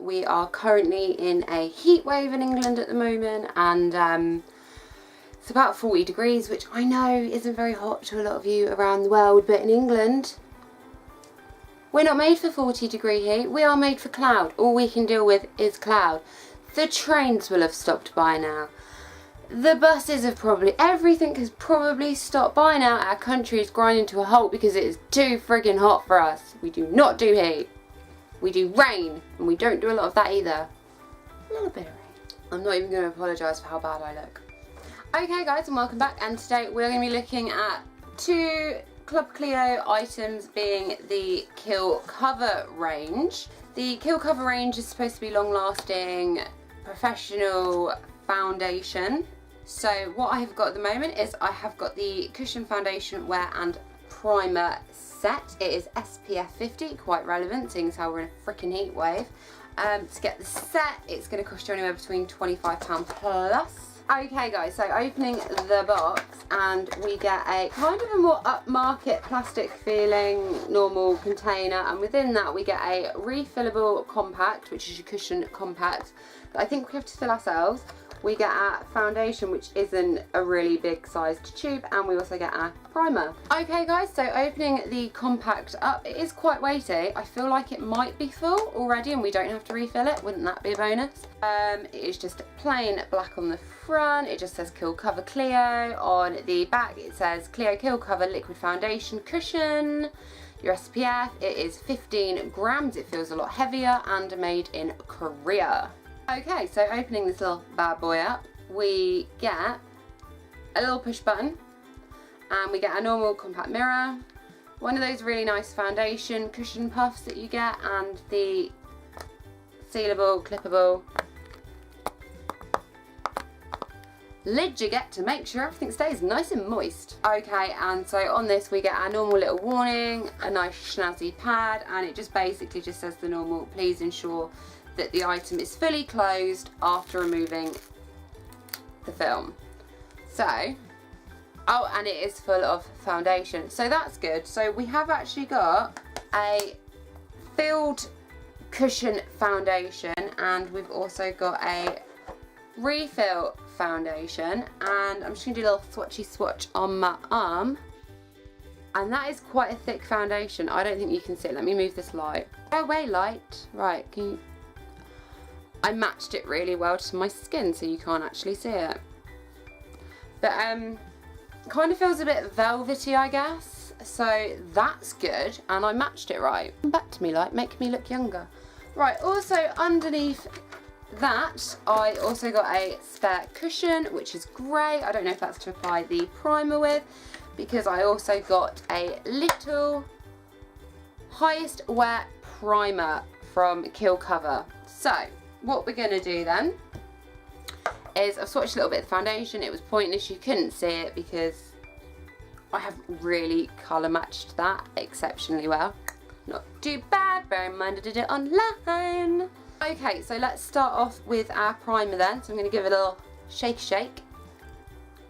We are currently in a heat wave in England at the moment, and it's about 40 degrees, which I know isn't very hot to a lot of you around the world, but in England, we're not made for 40-degree heat. We are made for cloud. All we can deal with is cloud. The trains will have stopped by now. The buses have everything has probably stopped by now. Our country is grinding to a halt because it is too friggin' hot for us. We do not do heat. We do rain, and we don't do a lot of that either. A little bit of rain. I'm not even going to apologise for how bad I look. Okay guys, and welcome back, and today we're going to be looking at two Club Clio items, being the Kill Cover range. The Kill Cover range is supposed to be long lasting, professional foundation. So what I have got at the moment is I have got the Cushion Foundation Wear and Primer set. It is SPF 50, quite relevant seeing as how we're in a freaking heat wave. To get the set, it's going to cost you anywhere between £25 plus. Okay guys, so opening the box, and we get a kind of a more upmarket plastic feeling normal container, and within that we get a refillable compact, which is your cushion compact that I think we have to fill ourselves. We get a foundation, which isn't a really big sized tube, and we also get a primer. Okay guys, so opening the compact up, it is quite weighty. I feel like it might be full already and we don't have to refill it. Wouldn't that be a bonus? It is just plain black on the front. It just says Kill Cover Clio. On the back it says Clio Kill Cover Liquid Foundation Cushion. Your SPF, it is 15 grams. It feels a lot heavier, and made in Korea. Okay, so opening this little bad boy up, we get a little push button, and we get a normal compact mirror, one of those really nice foundation cushion puffs that you get, and the sealable, clippable lid you get to make sure everything stays nice and moist. Okay, and so on this we get our normal little warning, a nice snazzy pad, and it just basically just says the normal, please ensure that the item is fully closed after removing the film. So, oh, and it is full of foundation, so that's good. So we have actually got a filled cushion foundation, and we've also got a refill foundation, and I'm just gonna do a little swatchy swatch on my arm, and that is quite a thick foundation. I don't think you can see it. Let me move this light. Go away, light. Right, can you... I matched it really well to my skin, so you can't actually see it. But kind of feels a bit velvety, I guess. So that's good, and I matched it right. Come back to me, like, make me look younger. Right, also underneath that, I also got a spare cushion, which is grey. I don't know if that's to apply the primer with, because I also got a little highest wear primer from Kill Cover. So what we're going to do then is I've swatched a little bit of the foundation. It was pointless, you couldn't see it because I have really colour matched that exceptionally well. Not too bad, bear in mind I did it online. Okay, so let's start off with our primer then. So I'm going to give it a little shake,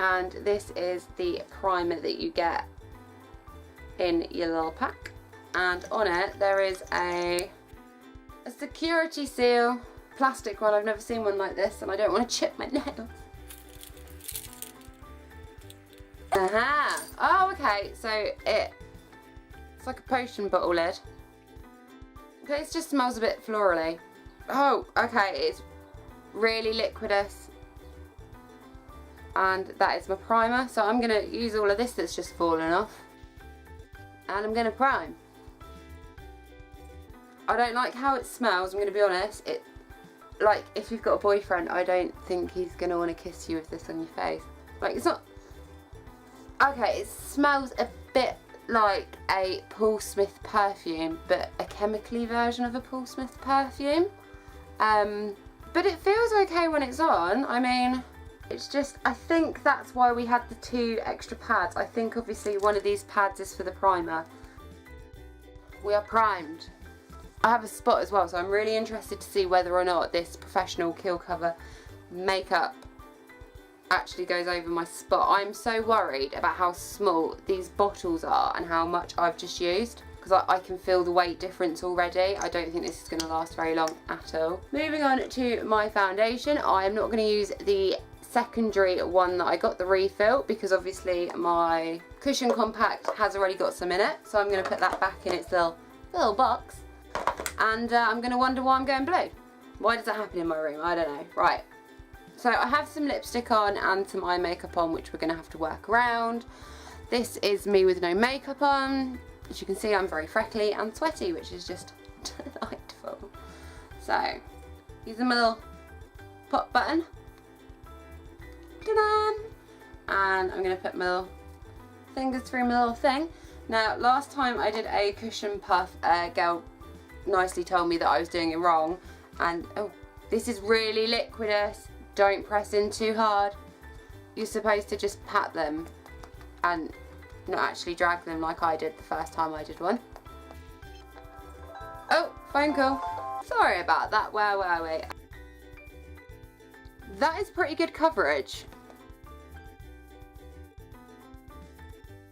and this is the primer that you get in your little pack, and on it there is a security seal. Plastic one. I've never seen one like this, and I don't want to chip my nails. Aha! Oh, okay, so it's like a potion bottle lid. Okay, it just smells a bit florally. Oh, okay, it's really liquidous, and that is my primer. So I'm going to use all of this that's just fallen off, and I'm going to prime. I don't like how it smells, I'm going to be honest. Like, if you've got a boyfriend, I don't think he's going to want to kiss you with this on your face. Like, it's not... Okay, it smells a bit like a Paul Smith perfume, but a chemically version of a Paul Smith perfume. But it feels okay when it's on. I mean, it's just... I think that's why we had the 2 extra pads. I think, obviously, one of these pads is for the primer. We are primed. I have a spot as well, so I'm really interested to see whether or not this professional Kill Cover makeup actually goes over my spot. I'm so worried about how small these bottles are and how much I've just used. because I can feel the weight difference already. I don't think this is going to last very long at all. Moving on to my foundation, I am not going to use the secondary one that I got, the refill, because obviously my cushion compact has already got some in it, so I'm going to put that back in its little box, and I'm going to wonder why I'm going blue. Why does that happen in my room? I don't know. Right, so I have some lipstick on and some eye makeup on, which we're going to have to work around. This is me with no makeup on. As you can see, I'm very freckly and sweaty, which is just delightful. So using my little pop button, ta-da! And I'm going to put my little fingers through my little thing. Now, last time I did a cushion puff, a girl nicely told me that I was doing it wrong, and oh, this is really liquidous. Don't press in too hard. You're supposed to just pat them and not actually drag them like I did the first time I did one. Oh, phone call. Sorry about that. Where were we? That is pretty good coverage.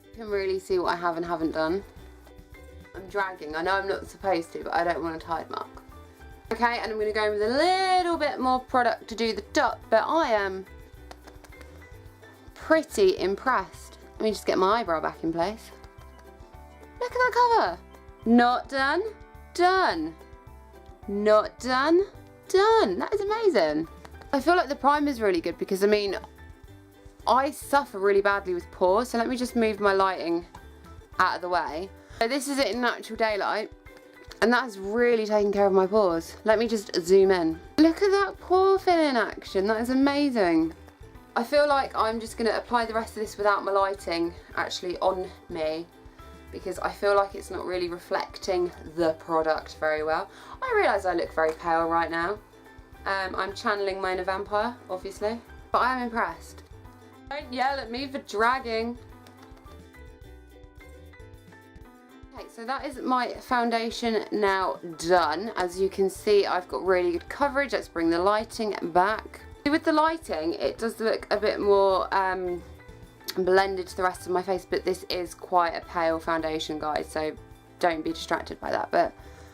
You can really see what I have and haven't done. I'm dragging. I know I'm not supposed to, but I don't want a tide mark. Okay, and I'm going to go in with a little bit more product to do the top, but I am pretty impressed. Let me just get my eyebrow back in place. Look at that cover. Not done. Done. Not done. Done. That is amazing. I feel like the primer is really good because, I mean, I suffer really badly with pores, so let me just move my lighting out of the way. So this is it in natural daylight, and that's really taking care of my pores. Let me just zoom in. Look at that pore fill in action. That is amazing. I feel like I'm just going to apply the rest of this without my lighting actually on me, because I feel like it's not really reflecting the product very well. I realise I look very pale right now. I'm channeling my inner vampire, obviously, but I am impressed. Don't yell at me for dragging. Okay, so that is my foundation now done. As you can see, I've got really good coverage. Let's bring the lighting back. With the lighting, it does look a bit more blended to the rest of my face, but this is quite a pale foundation, guys, so don't be distracted by that. But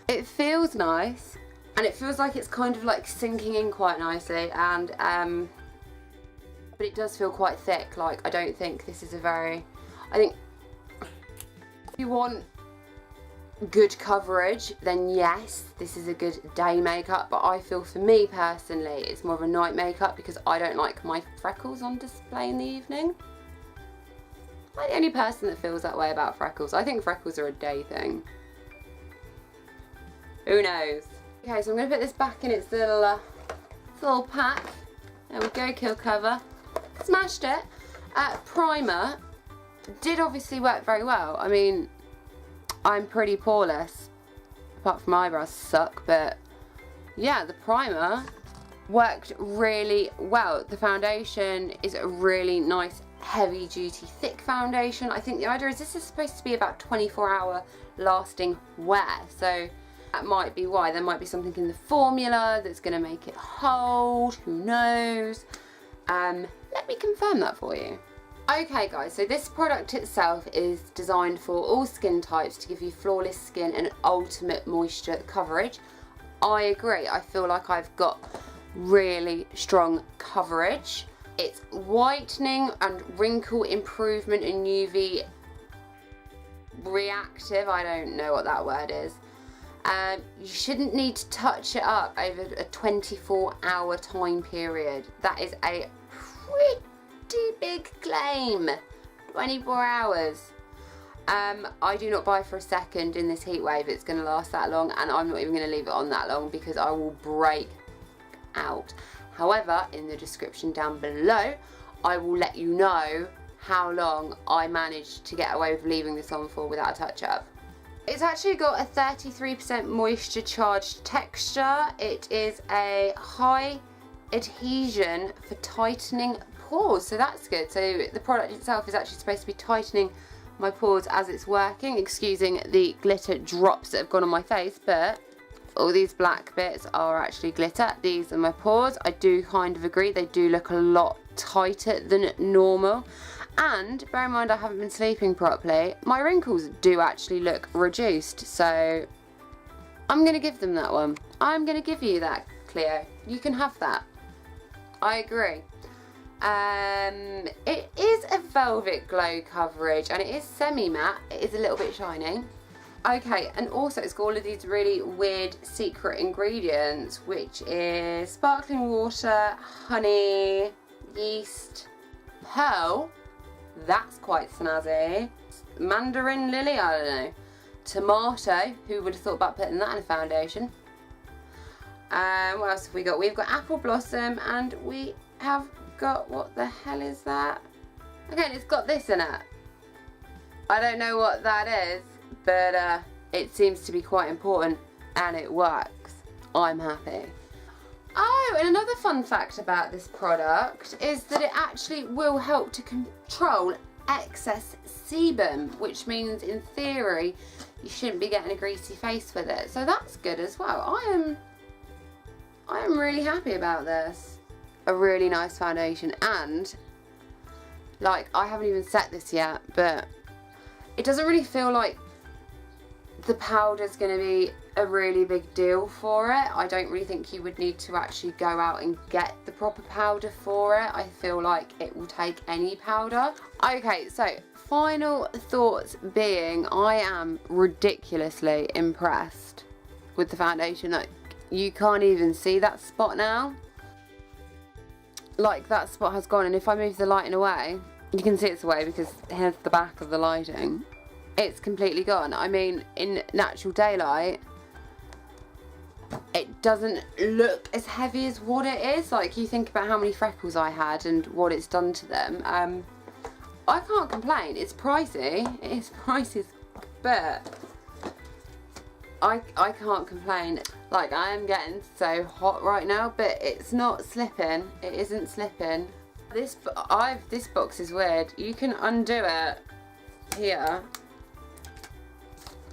it feels nice, and it feels like it's kind of like sinking in quite nicely, and but it does feel quite thick. Like, I don't think this is a very, I think if you want good coverage, then yes, this is a good day makeup, but I feel for me personally it's more of a night makeup because I don't like my freckles on display in the evening. I'm like the only person that feels that way about freckles. I think freckles are a day thing. Who knows? Okay, so I'm going to put this back in its little pack. There we go, kill cover. Smashed it. Primer did obviously work very well. I mean, I'm pretty poreless, apart from my eyebrows suck, but yeah, the primer worked really well. The foundation is a really nice, heavy duty, thick foundation. I think the idea is this is supposed to be about 24-hour lasting wear, so that might be why. There might be something in the formula that's going to make it hold, who knows. Let me confirm that for you. Okay guys, so this product itself is designed for all skin types to give you flawless skin and ultimate moisture coverage. I agree, I feel like I've got really strong coverage. It's whitening and wrinkle improvement and UV reactive, I don't know what that word is. You shouldn't need to touch it up over a 24-hour time period. That is a pretty big claim. 24 hours. I do not buy for a second in this heat wave it's going to last that long, and I'm not even going to leave it on that long because I will break out. However, in the description down below, I will let you know how long I managed to get away with leaving this on for without a touch up. It's actually got a 33% moisture charged texture. It is a high adhesion for tightening pores, so that's good. So the product itself is actually supposed to be tightening my pores as it's working, excusing the glitter drops that have gone on my face, but all these black bits are actually glitter. These are my pores. I do kind of agree, they do look a lot tighter than normal, And bear in mind I haven't been sleeping properly, my wrinkles do actually look reduced, so I'm going to give them that one. I'm going to give you that, Clio. You can have that. I agree. It is a velvet glow coverage and it is semi-matte. It is a little bit shiny. Okay, and also it's got all of these really weird secret ingredients, which is sparkling water, honey, yeast, pearl, that's quite snazzy, mandarin lily, I don't know, tomato, who would have thought about putting that in a foundation. What else have we got? We've got apple blossom, and we have got, what the hell is that? Again, it's got this in it. I don't know what that is, but it seems to be quite important, and it works. I'm happy. Oh, and another fun fact about this product is that it actually will help to control excess sebum, which means in theory you shouldn't be getting a greasy face with it. So that's good as well. I am really happy about this. A really nice foundation, and like, I haven't even set this yet, but it doesn't really feel like the powder's going to be a really big deal for it. I don't really think you would need to actually go out and get the proper powder for it. I feel like it will take any powder. Okay, so final thoughts being, I am ridiculously impressed with the foundation. Like, you can't even see that spot now. Like, that spot has gone, and if I move the lighting away, you can see it's away because here's the back of the lighting. It's completely gone. I mean, in natural daylight, it doesn't look as heavy as what it is. Like, you think about how many freckles I had and what it's done to them. I can't complain. It's pricey. It is pricey, but I can't complain. Like, I am getting so hot right now, but it's not slipping. It isn't slipping. This box is weird. You can undo it here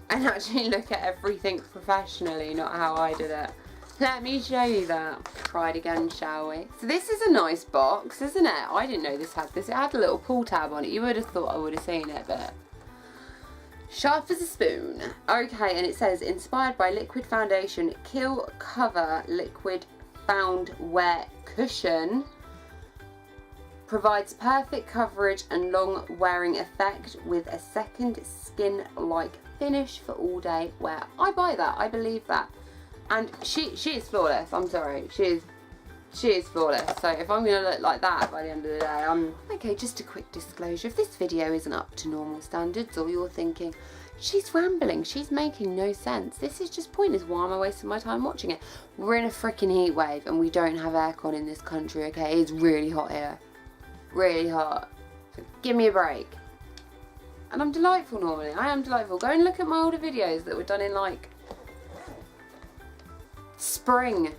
and actually look at everything professionally, not how I did it. Let me show you that. Try it again, shall we? So this is a nice box, isn't it? I didn't know this had this. It had a little pull tab on it. You would have thought I would have seen it, but sharp as a spoon. Okay, and it says, inspired by liquid foundation, Kill Cover Liquid Found Wear Cushion. Provides perfect coverage and long wearing effect with a second skin-like finish for all day wear. I buy that. I believe that. And she is flawless. I'm sorry. She is flawless. So if I'm going to look like that by the end of the day, Okay, just a quick disclosure. If this video isn't up to normal standards, or you're thinking, she's rambling, she's making no sense, this is just pointless, why am I wasting my time watching it? We're in a freaking heat wave and we don't have aircon in this country, okay? It's really hot here. Really hot. So give me a break. And I'm delightful normally. I am delightful. Go and look at my older videos that were done in like spring.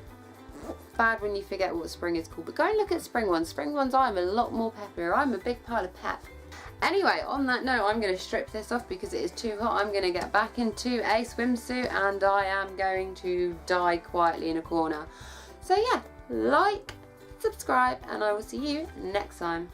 Bad when you forget what spring is called, but go and look at spring ones. Spring ones, I'm a lot more peppier. I'm a big pile of pep. Anyway, on that note, I'm going to strip this off because it is too hot. I'm going to get back into a swimsuit and I am going to die quietly in a corner. So yeah, like, subscribe, and I will see you next time.